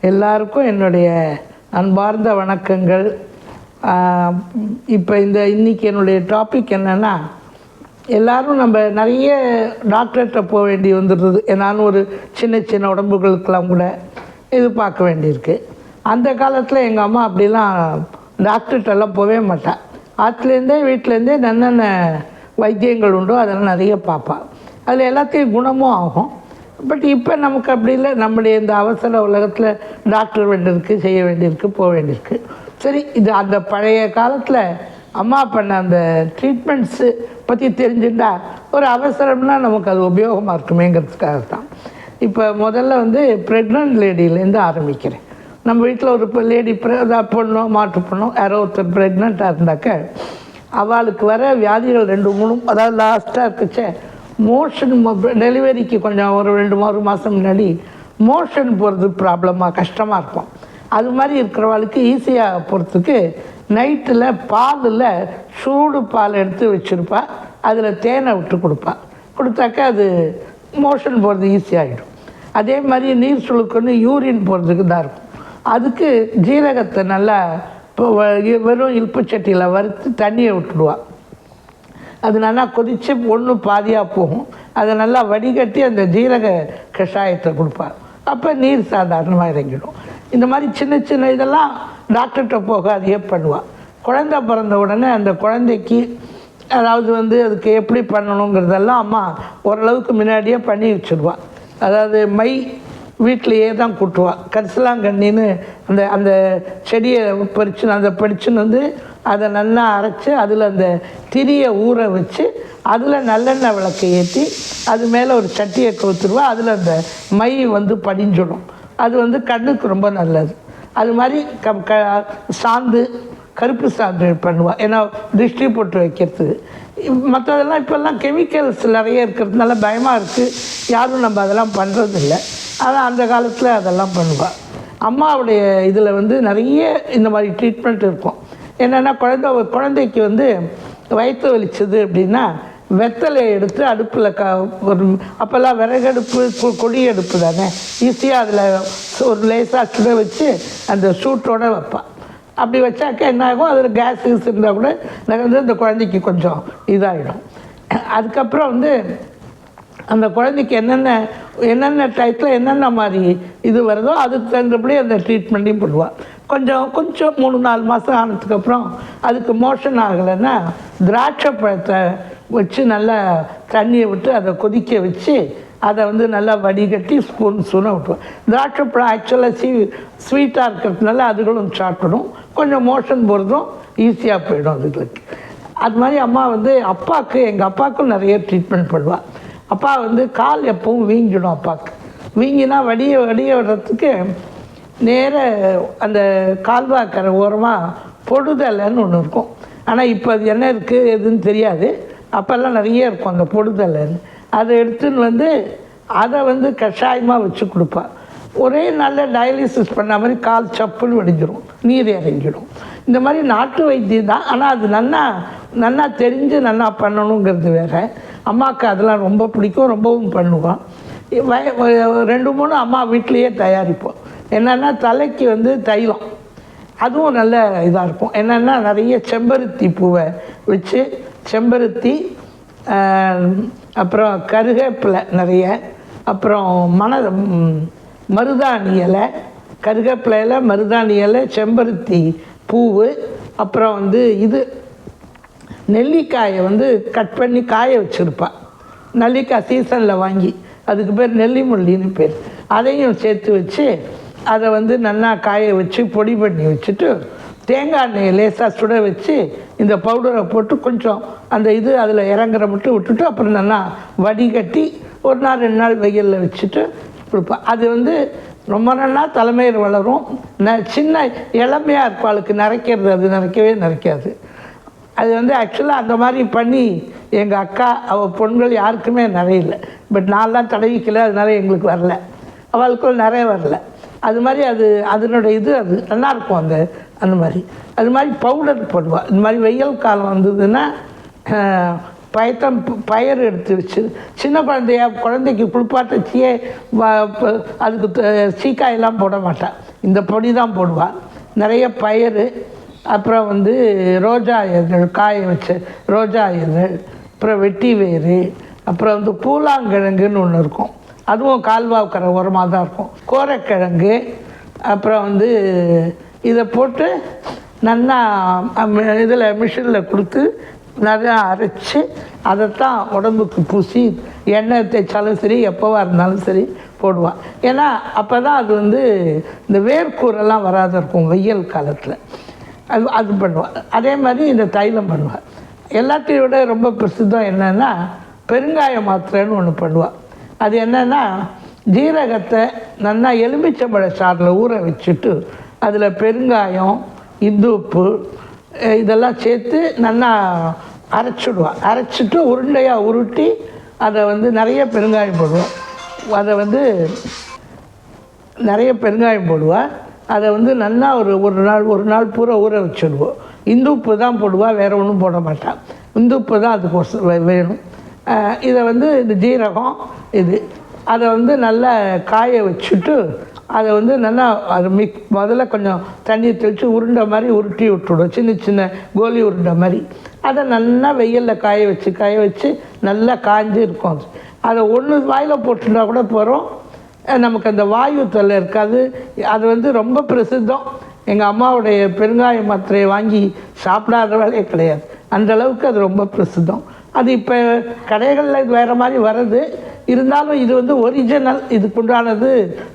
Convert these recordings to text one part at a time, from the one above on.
எல்லாருக்கும் என்னுடைய அன்பார்ந்த வணக்கங்கள். இப்போ இன்றைக்கி என்னுடைய டாபிக் என்னென்னா, எல்லோரும் நம்ம நிறைய டாக்டர்கிட்ட போக வேண்டி வந்துடுறது. ஏன்னாலும் ஒரு சின்ன சின்ன உடம்புகளுக்கெல்லாம் கூட இது பார்க்க வேண்டியிருக்கு. அந்த காலத்தில் எங்கள் அம்மா அப்படிலாம் டாக்டர்கிட்டலாம் போகவே மாட்டாள். ஆற்றுலேருந்தே வீட்டிலேருந்தே என்னென்ன வைத்தியங்கள் உண்டோ அதெல்லாம் நிறைய பார்ப்பாள். அதில் எல்லாத்தையும் குணமும் ஆகும். பட் இப்போ நமக்கு அப்படி இல்லை. நம்முடைய இந்த அவசர உலகத்தில் டாக்டர் வேண்டியிருக்கு, செய்ய வேண்டியிருக்கு, போக வேண்டியிருக்கு. சரி, இது அந்த பழைய காலத்தில் அம்மா பண்ண அந்த ட்ரீட்மெண்ட்ஸு பற்றி தெரிஞ்சுட்டா ஒரு அவசரம்னா நமக்கு அது உபயோகமாக இருக்குமேங்கிறதுக்காக தான். இப்போ முதல்ல ப்ரெக்னென்ட் லேடியிலேருந்து ஆரம்பிக்கிறேன். நம்ம வீட்டில் ஒரு லேடி பொண்ணோ மாட்டு பொண்ணோ யாரோ ஒருத்தர் ப்ரெக்னெண்ட்டாக இருந்தாக்க அவளுக்கு வர வியாதிகள் 2-3, அதாவது லாஸ்ட்டாக இருக்குச்சே மோஷன், டெலிவரிக்கு கொஞ்சம் ஒரு 2 மாதம் முன்னாடி மோஷன் போகிறது ப்ராப்ளமாக கஷ்டமாக இருக்கும். அது மாதிரி இருக்கிறவளுக்கு ஈஸியாக போகிறதுக்கு நைட்டில் பாலில் சூடு பால் எடுத்து வச்சுருப்பா, அதில் தேனை விட்டு கொடுத்தாக்கா அது மோஷன் போகிறது ஈஸியாகிடும். அதே மாதிரி நீர் சுழுக்குன்னு யூரின் போகிறதுக்கு தான் இருக்கும். அதுக்கு ஜீரகத்தை நல்லா வெறும் இல்ப்பு சட்டியில் வறுத்து தண்ணியை விட்டுடுவாள். அது நல்லா கொதித்து ஒன்று பாதியாக போகும். அதை நல்லா வடிகட்டி அந்த ஜீரக கஷாயத்தை கொடுப்பார். அப்போ நீர் சாதாரணமாக இறங்கிடும். இந்த மாதிரி சின்ன சின்ன இதெல்லாம் டாக்டர்கிட்ட போக அதையே பண்ணுவாள். குழந்தை பிறந்த உடனே அந்த குழந்தைக்கு அதாவது அதுக்கு எப்படி பண்ணணுங்கிறதெல்லாம் அம்மா ஓரளவுக்கு முன்னாடியே பண்ணி வச்சுடுவாள். அதாவது மை வீட்டிலையே தான் கூட்டுவாள். கரிசலாங்கண்ணின்னு அந்த செடியை படிச்சுன்னு அதை நல்லா அரைச்சி அதில் அந்த திரியை ஊற வச்சு அதில் நல்லெண்ணெய் விளக்கை ஏற்றி அது மேலே ஒரு சட்டியை கவுத்துருவா. அதில் அந்த மை படிஞ்சிடும். அது கண்ணுக்கு ரொம்ப நல்லது. அது மாதிரி சாந்து, கருப்பு சாந்து பண்ணுவாள். ஏன்னா திருஷ்டி போட்டு வைக்கிறதுக்கு. மற்றதெல்லாம் இப்போல்லாம் கெமிக்கல்ஸ் நிறைய இருக்கிறதுனால பயமாக இருக்குது. யாரும் நம்ம அதெல்லாம் பண்ணுறதில்லை. ஆனால் அந்த காலத்தில் அதெல்லாம் பண்ணுவாள். அம்மாவுடைய இதில் நிறைய இந்த மாதிரி ட்ரீட்மெண்ட் இருக்கும். என்னென்னா குழந்தைக்கு வயிற்று வலிச்சது அப்படின்னா வெத்தலையை எடுத்து அடுப்பில் ஒரு அப்போல்லாம் விறகடுப்பு, கொடி அடுப்பு தானே, ஈஸியாக அதில் ஒரு லேசாக சுட வச்சு அந்த சூட்டோடு வைப்பாள். அப்படி வச்சாக்க என்ன ஆகும், அதில் கேஸ் இருந்தால் கூட இந்த குழந்தைக்கு கொஞ்சம் இதாகிடும். அதுக்கப்புறம் அந்த குழந்தைக்கு என்னென்ன டைத்தில் என்னென்ன மாதிரி இது வருதோ அதுக்கு தகுந்தபடி அந்த ட்ரீட்மெண்ட்டையும் பண்ணுவாள். கொஞ்சம் 3-4 மாதம் ஆனதுக்கப்புறம் அதுக்கு மோஷன் ஆகலைன்னா திராட்சை பழத்தை வச்சு நல்லா தண்ணியை விட்டு அதை கொதிக்க வச்சு அதை நல்லா வடிகட்டி ஸ்பூனை விட்டுவோம். திராட்சை பழம் ஆக்சுவலாக ஸ்வீட்டாக இருக்கிறதுனால அதுகளும் சாப்பிடணும். கொஞ்சம் மோஷன் போகிறதும் ஈஸியாக போயிடும் அதுகளுக்கு. அது மாதிரி அம்மா எங்கள் அப்பாவுக்கும் நிறைய ட்ரீட்மெண்ட் பண்ணுவாள். அப்பா கால் எப்பவும் வீங்கிடும். அப்பாவுக்கு வீங்கினா வடிய விடுறதுக்கு நேர அந்த கால்வாக்கரை ஓரமாக பொடுதலைன்னு ஒன்று இருக்கும். ஆனால் இப்போ அது என்ன இருக்குது எதுன்னு தெரியாது. அப்போல்லாம் நிறைய இருக்கும் அந்த பொடுதலைன்னு. அதை எடுத்துன்னு அதை கஷாயமாக வச்சு கொடுப்பா. ஒரே நல்ல டயாலிசிஸ் பண்ண மாதிரி கால் சப்புன்னு வெடிஞ்சிடும், நீர் இறங்கிடும். இந்த மாதிரி நாட்டு வைத்தியம் தான். ஆனால் அது நல்லா தெரிஞ்சு நல்லா பண்ணணுங்கிறது வேறு. அம்மாவுக்கு அதெல்லாம் ரொம்ப பிடிக்கும், ரொம்பவும் பண்ணுவோம். 2-3 அம்மா வீட்லேயே தயாரிப்போம். என்னென்னா தலைக்கு தைலம், அதுவும் நல்ல இதாக இருக்கும். என்னென்னா நிறைய செம்பருத்தி பூவை வச்சு, செம்பருத்தி, அப்புறம் கருவேப்பிலை நிறைய, அப்புறம் மருதாணி இலை, கருவேப்பிலை இலை, மருதாணி இலை, செம்பருத்தி பூவு, அப்புறம் இது நெல்லிக்காயை கட் பண்ணி காய வச்சுருப்பாள். நெல்லிக்காய் சீசனில் வாங்கி, அதுக்கு பேர் நெல்லி முள்ளின்னு பேர். அதையும் சேர்த்து வச்சு அதை நல்லா காய வச்சு பொடி பண்ணி வச்சுட்டு தேங்காய் எண்ணெயை லேசாக சுட வச்சு இந்த பவுடரை போட்டு கொஞ்சம் அந்த அதில் இறங்குற மட்டும் விட்டுட்டு அப்புறம் நல்லா வடிகட்டி 1 நாள் 2 நாள் வெயிலில் வச்சுட்டு கொடுப்பேன். அது ரொம்ப நல்லா தலைமையில் வளரும். சின்ன இளமையாக இருக்கும். அவளுக்கு நரைக்கிறது அது நரைக்காது. அது ஆக்சுவலாக அந்த மாதிரி பண்ணி எங்கள் அக்கா அவள் பொண்கள் யாருக்குமே நிறையில்லை. பட் நான்லாம் தடவிக்கல, அதனால எங்களுக்கு வரல, அவளுக்கும் நிறைய வரல. அது மாதிரி அதனுடைய அது நல்லாயிருக்கும். அந்த மாதிரி பவுடர் போடுவாள். இந்த மாதிரி வெயில் காலம் வந்ததுன்னா பயறு எடுத்து வச்சு சின்ன குழந்தைக்கு குளிப்பாட்டச்சியே அதுக்கு சீக்காயெல்லாம் போட மாட்டாள். இந்த பொடி தான் போடுவாள். நிறைய பயிறு, அப்புறம் வந்து ரோஜா இதழ், காய வச்ச ரோஜா இதழ், அப்புறம் வெட்டி வேறு, அப்புறம் வந்து பூலாங்கிழங்குன்னு ஒன்று இருக்கும், அதுவும் கால்வாய்க்கரை உரமாக தான் இருக்கும், கோரைக்கிழங்கு, அப்புறம் வந்து இதை போட்டு நல்லா இதில் மிஷினில் கொடுத்து நிறையா அரைச்சி அதைத்தான் உடம்புக்கு பூசி எண்ணெய் தேய்ச்சாலும் சரி எப்போவா இருந்தாலும் சரி போடுவாள். ஏன்னா அப்போ தான் அது வந்து இந்த வேர்க்கூரெல்லாம் வராத இருக்கும் வெயில் காலத்தில். அது பண்ணுவாள். அதே மாதிரி இந்த தைலம் பண்ணுவாள். எல்லாத்தையும் விட ரொம்ப பிரசித்தம் என்னென்னா பெருங்காய மாத்திரைன்னு ஒன்று பண்ணுவாள். அது என்னென்னா ஜீரகத்தை நல்லா எலுமிச்சம்பழ சாறில் ஊற வச்சுட்டு அதில் பெருங்காயம், இந்துப்பு இதெல்லாம் சேர்த்து நல்லா அரைச்சிடுவாள். அரைச்சிட்டு உருண்டையாக உருட்டி அதை வந்து நிறைய பெருங்காயம் போடுவாள். அதை வந்து நிறைய பெருங்காயம் போடுவாள். அதை வந்து நல்லா ஒரு நாள் பூரா ஊற வச்சுடுவோம். இந்துப்பு தான் போடுவாள், வேறு ஒன்றும் போட மாட்டாள். இந்துப்பு தான் அதுக்கு வேணும். இதை வந்து இந்த ஜீரகம் இது அதை வந்து நல்லா காய வச்சுட்டு அதை வந்து நல்லா அது முதல்ல கொஞ்சம் தண்ணி தெளித்து உருண்டை மாதிரி உருட்டி விட்டுவிடும், சின்ன சின்ன கோலி உருண்டை மாதிரி. அதை நல்லா வெயிலில் காய வச்சு நல்லா காய்ஞ்சி இருக்கும். அதை ஒன்று வாயில் போட்டுட்டா கூட போகிறோம், நமக்கு அந்த வாயு தொல்லை இருக்காது. அது வந்து ரொம்ப பிரசித்தம். எங்கள் அம்மாவுடைய பெருங்காய மாத்திரையை வாங்கி சாப்பிடாத வேலையே கிடையாது, அந்தளவுக்கு அது ரொம்ப பிரசித்தம். அது இப்போ கடைகளில் இது வேறு மாதிரி வருது, இருந்தாலும் இது வந்து ஒரிஜினல், இதுக்குண்டானது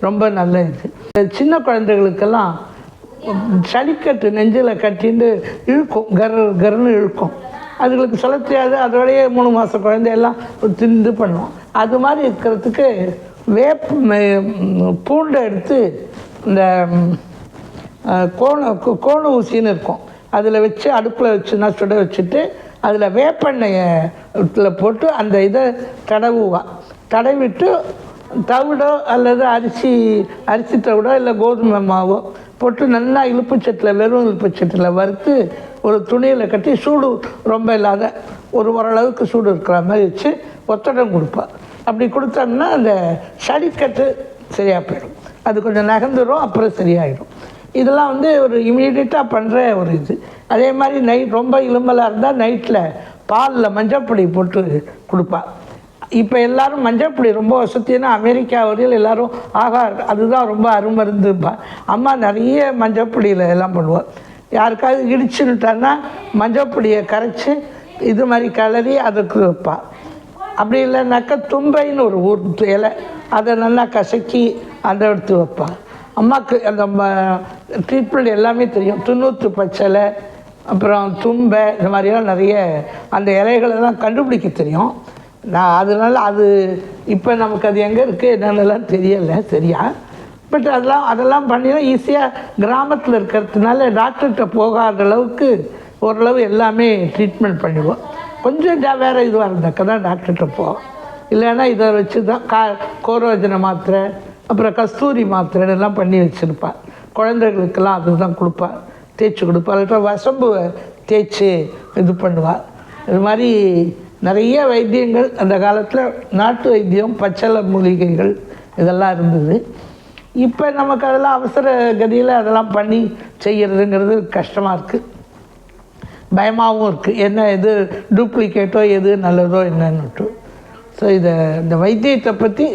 ரொம்ப நல்ல இது. சின்ன குழந்தைகளுக்கெல்லாம் சளிக்கட்டு நெஞ்சில் கட்டின்னு இழுக்கும், கருன்னு இழுக்கும். அதுங்களுக்கு சொல்ல தெரியாது, அதோடையே 3 மாத குழந்தையெல்லாம் திண்டு பண்ணும். அது மாதிரி இருக்கிறதுக்கு பூண்டை எடுத்து இந்த கோண ஊசின்னு இருக்கும், அதில் வச்சு அடுப்பில் வச்சுன்னா சுட வச்சுட்டு அதில் வேப்பெண்ணெயில் போட்டு அந்த இதை தடவிட்டு தவிடோ அல்லது அரிசி தவிடோ இல்லை கோதுமை மாவோ போட்டு நல்லா வெறும் இழுப்புச்சட்டில் வறுத்து ஒரு துணியில் கட்டி சூடு ரொம்ப இல்லாத ஓரளவுக்கு சூடு இருக்கிற மாதிரி வச்சு ஒத்தடம் கொடுப்பேன். அப்படி கொடுத்தோம்னா அந்த சளிக்கட்டு சரியாக போயிடும், அது கொஞ்சம் நகர்ந்துடும், அப்புறம் சரியாயிடும். இதெல்லாம் வந்து ஒரு இமீடியட்டாக பண்ணுற ஒரு இது. அதே மாதிரி ரொம்ப இருமலாக இருந்தால் நைட்டில் பாலில் மஞ்சப்பொடி போட்டு கொடுப்பா. இப்போ எல்லோரும் மஞ்சப்பொடி ரொம்ப வசதினா அமெரிக்கா வரையில் எல்லோரும் அதுதான் ரொம்ப அருமருந்துப்பா. அம்மா நிறைய மஞ்சப்பொடியில் எல்லாம் பண்ணுவாள். யாருக்காவது இடிச்சுன்னுட்டான்னா மஞ்சப்பொடியை கரைச்சி இது மாதிரி கிளறி அதுக்கு வைப்பாள். அப்படி இல்லைனாக்கா தும்பைன்னு ஒரு இலை, அதை நல்லா கசக்கி அதை எடுத்து வைப்பாள். அம்மாவுக்கு அந்த ட்ரீட்மெண்ட் எல்லாமே தெரியும். துண்ணூற்று பச்சலை, அப்புறம் தும்பை, இந்த மாதிரியெல்லாம் நிறைய அந்த இலைகளெல்லாம் கண்டுபிடிக்க தெரியும். அதனால் அது இப்போ நமக்கு அது எங்கே இருக்குது என்னென்னலாம் தெரியலை சரியா. பட் அதெல்லாம் பண்ணினா ஈஸியாக கிராமத்தில் இருக்கிறதுனால டாக்டர்கிட்ட போகாத அளவுக்கு ஓரளவு எல்லாமே ட்ரீட்மெண்ட் பண்ணிடுவோம். கொஞ்சம் வேறு இதுவாக இருந்தாக்கா தான் டாக்டர்கிட்ட போவோம். இல்லைன்னா இதை வச்சு தான் கோரோஜன மாத்திரை, அப்புறம் கஸ்தூரி மாத்திரை எல்லாம் பண்ணி வச்சுருப்பாள். குழந்தைகளுக்கெல்லாம் அதுதான் கொடுப்பாள், தேய்ச்சி கொடுப்பாள். இல்லாட்டா வசம்பு தேய்ச்சி இது பண்ணுவாள். இது மாதிரி நிறைய வைத்தியங்கள் அந்த காலத்தில் நாட்டு வைத்தியம், பச்சளை மூலிகைகள் இதெல்லாம் இருந்தது. இப்போ நமக்கு அதெல்லாம் அவசர கதியில் அதெல்லாம் பண்ணி செய்கிறதுங்கிறது கஷ்டமாக இருக்குது, பயமாகவும் இருக்குது. என்ன எது டூப்ளிகேட்டோ எது நல்லதோ என்னன்னுட்டு. ஸோ இந்த வைத்தியத்தை பற்றி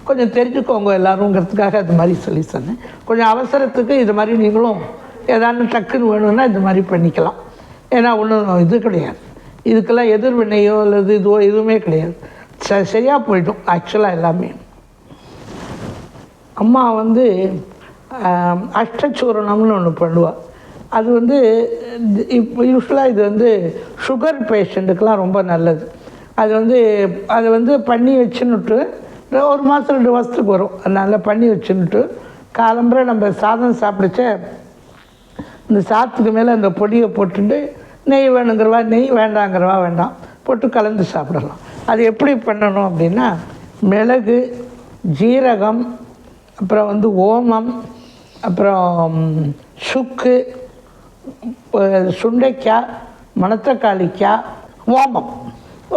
கொஞ்சம் தெரிஞ்சுக்கோங்க எல்லாருங்கிறதுக்காக அது மாதிரி சொல்லி சொன்னேன். கொஞ்சம் அவசரத்துக்கு இது மாதிரி நீங்களும் ஏதாவது டக்குன்னு வேணும்னா இது மாதிரி பண்ணிக்கலாம். ஏன்னா ஒன்றும் இது கிடையாது, இதுக்கெல்லாம் எதிர்வினையோ அல்லது இதுவோ எதுவுமே கிடையாது, சரியாக போய்டும் ஆக்சுவலாக எல்லாமே. அம்மா வந்து அஷ்டச்சூரணம்னு ஒன்று பண்ணுவாள். அது வந்து இப்போ யூஸ்வலாக இது வந்து சுகர் பேஷண்ட்டுக்கெலாம் ரொம்ப நல்லது. அதை வந்து பண்ணி வச்சுன்னுட்டு 1 மாதம் 2 மாதத்துக்கு வரும். அதனால் பண்ணி வச்சுன்னுட்டு காலம்புரை நம்ம சாதம் சாப்பிடுச்ச இந்த சாதத்துக்கு மேலே அந்த பொடியை போட்டுட்டு நெய் வேணுங்கிறவா நெய், வேண்டாங்கிறவா வேண்டாம், போட்டு கலந்து சாப்பிடலாம். அது எப்படி பண்ணணும் அப்படின்னா மிளகு, ஜீரகம், அப்புறம் வந்து ஓமம், அப்புறம் சுக்கு, சுண்டைக்காய், மணத்தக்காளிக்காய், ஓமம்,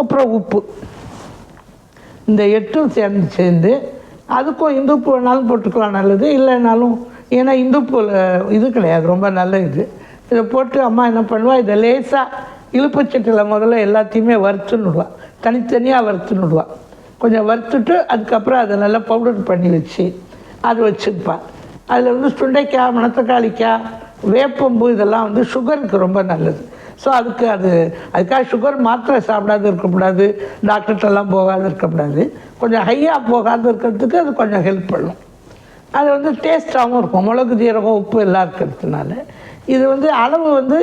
அப்புறம் உப்பு, இந்த 8ம் சேர்ந்து அதுக்கும் இந்துப்பு வேணாலும் போட்டுக்கலாம் நல்லது, இல்லைனாலும் ஏன்னா இந்துப்புல இது கிடையாது, ரொம்ப நல்ல இது. இதை போட்டு அம்மா என்ன பண்ணுவா, இதை லேசாக இழுப்புச்சட்டியில் முதல்ல எல்லாத்தையுமே வறுத்துன்னுடுவா, தனித்தனியாக வறுத்துன்னுடுவா. கொஞ்சம் வறுத்துட்டு அதுக்கப்புறம் அதை நல்லா பவுடர் பண்ணி வச்சு அது வச்சுருப்பா. அதில் வந்து சுண்டைக்காய், மணத்தக்காளிக்காய், வேப்பம்பூ இதெல்லாம் வந்து சுகருக்கு ரொம்ப நல்லது. ஸோ அதுக்காக சுகர் மாத்திரை சாப்பிடாது இருக்கக்கூடாது, டாக்டர்கிட்டலாம் போகாது இருக்கக்கூடாது. கொஞ்சம் ஹையாக போகாது இருக்கிறதுக்கு அது கொஞ்சம் ஹெல்ப் பண்ணும். அது வந்து டேஸ்ட்டாகவும் இருக்கும், மிளகு, ஜீரகம், உப்பு எல்லாம் இருக்கிறதுனால. இது வந்து அளவு வந்து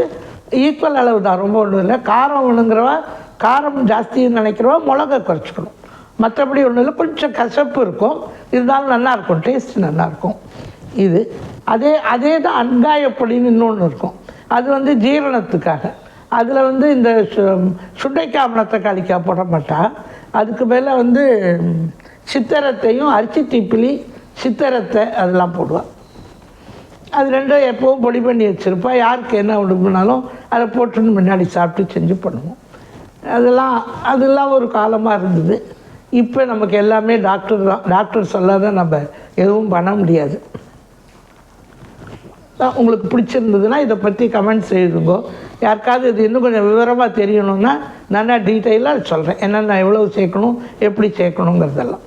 ஈக்குவல் அளவு தான், ரொம்ப ஒன்றும் இல்லை. காரம் வேணுங்கிறவா காரம் ஜாஸ்தின்னு நினைக்கிறவா மிளகை குறைச்சிக்கணும். மற்றபடி ஒன்றும் இல்லை, கொஞ்சம் கசப்பு இருக்கும், இருந்தாலும் நல்லாயிருக்கும், டேஸ்ட் நல்லாயிருக்கும். இது அதே தான் அன்காயப்பொடின்னு இன்னொன்று இருக்கும், அது வந்து ஜீரணத்துக்காக. அதில் வந்து இந்த சுண்டைக்காய், மணத்தக்காளிக்காய் போட மாட்டா. அதுக்கு மேலே வந்து சித்தரத்தையும் அரிசி தீப்பிலி, சித்தரத்தை அதெல்லாம் போடுவாள். அது ரெண்டும் எப்போவும் பொடி பண்ணி வச்சுருப்பா. யாருக்கு என்ன உடம்புனாலும் அதை போட்டுன்னு முன்னாடி சாப்பிட்டு செஞ்சு பண்ணுவோம். அதெல்லாம் ஒரு காலமாக இருந்தது. இப்போ நமக்கு எல்லாமே டாக்டர் தான், டாக்டர் சொல்லாத நம்ம எதுவும் பண்ண முடியாது. உங்களுக்கு பிடிச்சிருந்ததுன்னா இதை பற்றி கமெண்ட்ஸ் எழுதுங்கோ. யாருக்காவது இது இன்னும் கொஞ்சம் விவரமாக தெரியணுன்னா நல்லா டீட்டெயிலாக சொல்கிறேன், என்னென்ன எவ்வளோ சேர்க்கணும், எப்படி சேர்க்கணுங்கிறதெல்லாம்.